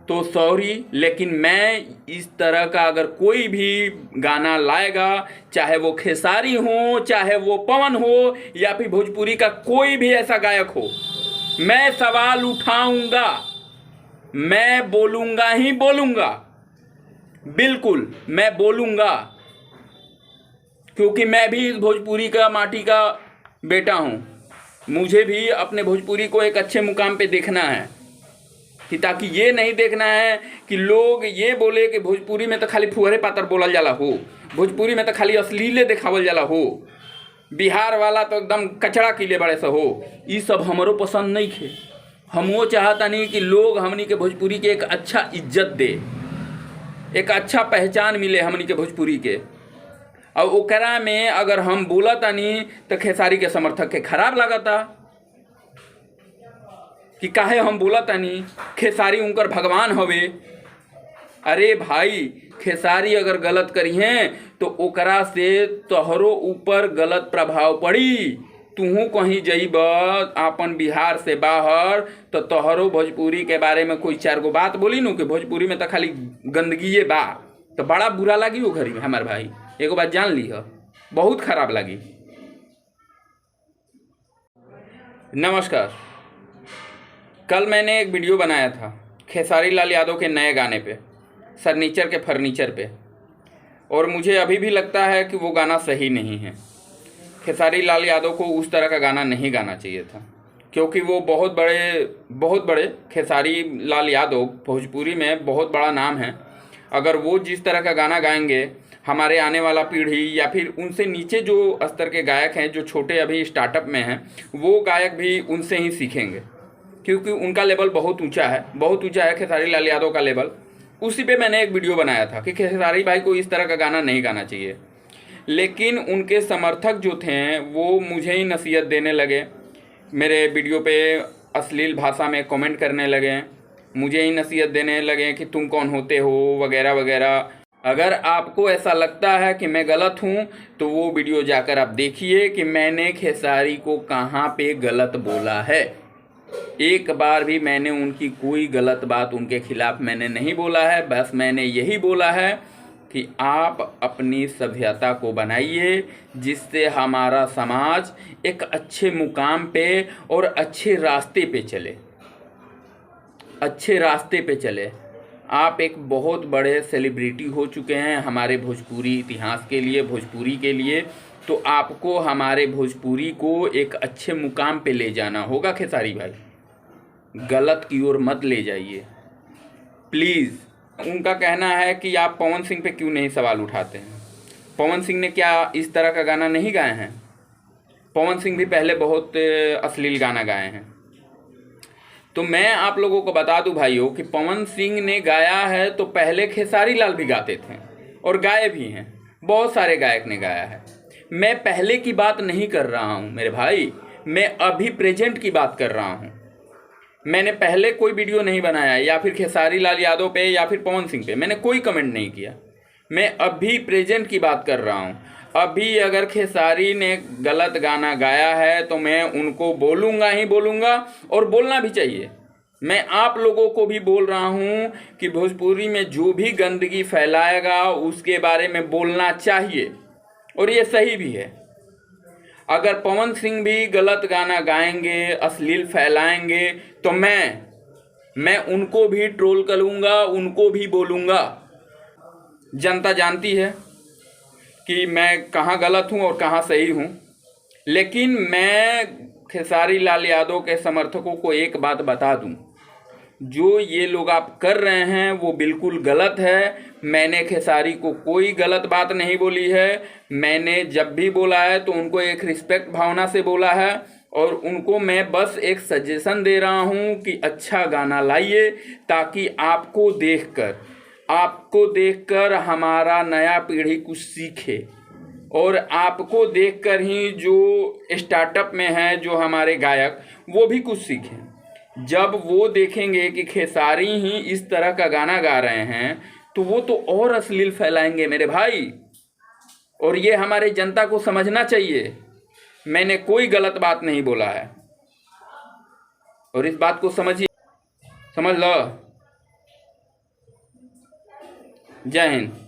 तो सॉरी, लेकिन मैं इस तरह का अगर कोई भी गाना लाएगा, चाहे वो खेसारी हो, चाहे वो पवन हो, या फिर भोजपुरी का कोई भी ऐसा गायक हो, मैं सवाल उठाऊंगा, मैं बोलूंगा ही बोलूंगा, बिल्कुल मैं बोलूंगा, क्योंकि मैं भी इस भोजपुरी का माटी का बेटा हूं। मुझे भी अपने भोजपुरी को एक अच्छे मुकाम पे देखना है, कि ताकि ये नहीं देखना है कि लोग ये बोले कि भोजपुरी में तो खाली फुहरे पातर बोलल जाला हो, भोजपुरी में तो खाली अश्लीले देखावल जाला हो, बिहार वाला तो एकदम कचड़ा किले बड़े से हो। ये सब हमरो पसंद नहीं खे। हम वो चाहता नहीं कि लोग हमनी के भोजपुरी के एक अच्छा इज्जत दे, एक अच्छा पहचान मिले हमनी के भोजपुरी के। और ओकरा में अगर हम बोलतानी तो खेसारी के समर्थक के खराब लागता कि काहे हम बोलतानी, खेसारी उनकर भगवान हवे। अरे भाई, खेसारी अगर गलत करी हैं तो ओकरा से तोहरो ऊपर गलत प्रभाव पड़ी। तूहू कहीं जइब आपन बिहार से बाहर तो तोहरो भोजपुरी के बारे में कोई चार गो बात बोली नु कि भोजपुरी में तो खाली गंदगी बा, तो बड़ा बुरा लगी वो घरी में। हमार भाई एगो बात जान ली, बहुत खराब लगी। नमस्कार। कल मैंने एक वीडियो बनाया था खेसारी लाल यादव के नए गाने पे, फर्नीचर के फर्नीचर पे, और मुझे अभी भी लगता है कि वो गाना सही नहीं है। खेसारी लाल यादव को उस तरह का गाना नहीं गाना चाहिए था, क्योंकि वो बहुत बड़े खेसारी लाल यादव भोजपुरी में बहुत बड़ा नाम है। अगर वो जिस तरह का गाना गाएंगे, हमारे आने वाला पीढ़ी या फिर उनसे नीचे जो स्तर के गायक हैं, जो छोटे अभी स्टार्टअप में हैं, वो गायक भी उनसे ही सीखेंगे, क्योंकि उनका लेवल बहुत ऊंचा है खेसारी लाल यादव का लेवल। उसी पे मैंने एक वीडियो बनाया था कि खेसारी भाई को इस तरह का गाना नहीं गाना चाहिए। लेकिन उनके समर्थक जो थे वो मुझे ही नसीहत देने लगे, मेरे वीडियो पे अश्लील भाषा में कमेंट करने लगे, मुझे ही नसीहत देने लगे कि तुम कौन होते हो वगैरह वगैरह। अगर आपको ऐसा लगता है कि मैं गलत हूँ तो वो वीडियो जाकर आप देखिए कि मैंने खेसारी को कहाँ पे गलत बोला है। एक बार भी मैंने उनकी कोई गलत बात उनके खिलाफ मैंने नहीं बोला है। बस मैंने यही बोला है कि आप अपनी सभ्यता को बनाइए, जिससे हमारा समाज एक अच्छे मुकाम पे और अच्छे रास्ते पे चले। आप एक बहुत बड़े सेलिब्रिटी हो चुके हैं हमारे भोजपुरी इतिहास के लिए, भोजपुरी के लिए, तो आपको हमारे भोजपुरी को एक अच्छे मुकाम पे ले जाना होगा। खेसारी भाई, गलत की ओर मत ले जाइए प्लीज़। उनका कहना है कि आप पवन सिंह पे क्यों नहीं सवाल उठाते हैं। पवन सिंह ने क्या इस तरह का गाना नहीं गाए हैं? पवन सिंह भी पहले बहुत अश्लील गाना गाए हैं। तो मैं आप लोगों को बता दूं भाइयों कि पवन सिंह ने गाया है तो पहले खेसारी लाल भी गाते थे और गाए भी हैं, बहुत सारे गायक ने गाया है। मैं पहले की बात नहीं कर रहा हूं मेरे भाई, मैं अभी प्रेजेंट की बात कर रहा हूं। मैंने पहले कोई वीडियो नहीं बनाया या फिर खेसारी लाल यादव पे या फिर पवन सिंह पे मैंने कोई कमेंट नहीं किया। मैं अभी प्रेजेंट की बात कर रहा हूँ। अभी अगर खेसारी ने गलत गाना गाया है तो मैं उनको बोलूँगा ही बोलूँगा, और बोलना भी चाहिए। मैं आप लोगों को भी बोल रहा हूँ कि भोजपुरी में जो भी गंदगी फैलाएगा उसके बारे में बोलना चाहिए, और ये सही भी है। अगर पवन सिंह भी गलत गाना गाएंगे, अश्लील फैलाएंगे, तो मैं उनको भी ट्रोल करूँगा, उनको भी बोलूँगा। जनता जानती है कि मैं कहाँ गलत हूँ और कहाँ सही हूँ। लेकिन मैं खेसारी लाल यादव के समर्थकों को एक बात बता दूँ, जो ये लोग आप कर रहे हैं वो बिल्कुल गलत है। मैंने खेसारी को कोई गलत बात नहीं बोली है। मैंने जब भी बोला है तो उनको एक रिस्पेक्ट भावना से बोला है, और उनको मैं बस एक सजेशन दे रहा हूँ कि अच्छा गाना लाइए, ताकि आपको देखकर हमारा नया पीढ़ी कुछ सीखे, और आपको देखकर ही जो स्टार्टअप में है जो हमारे गायक, वो भी कुछ सीखें। जब वो देखेंगे कि खेसारी ही इस तरह का गाना गा रहे हैं तो वो तो और अश्लील फैलाएंगे मेरे भाई, और ये हमारे जनता को समझना चाहिए। मैंने कोई गलत बात नहीं बोला है, और इस बात को समझिए, समझ लो। जय हिंद।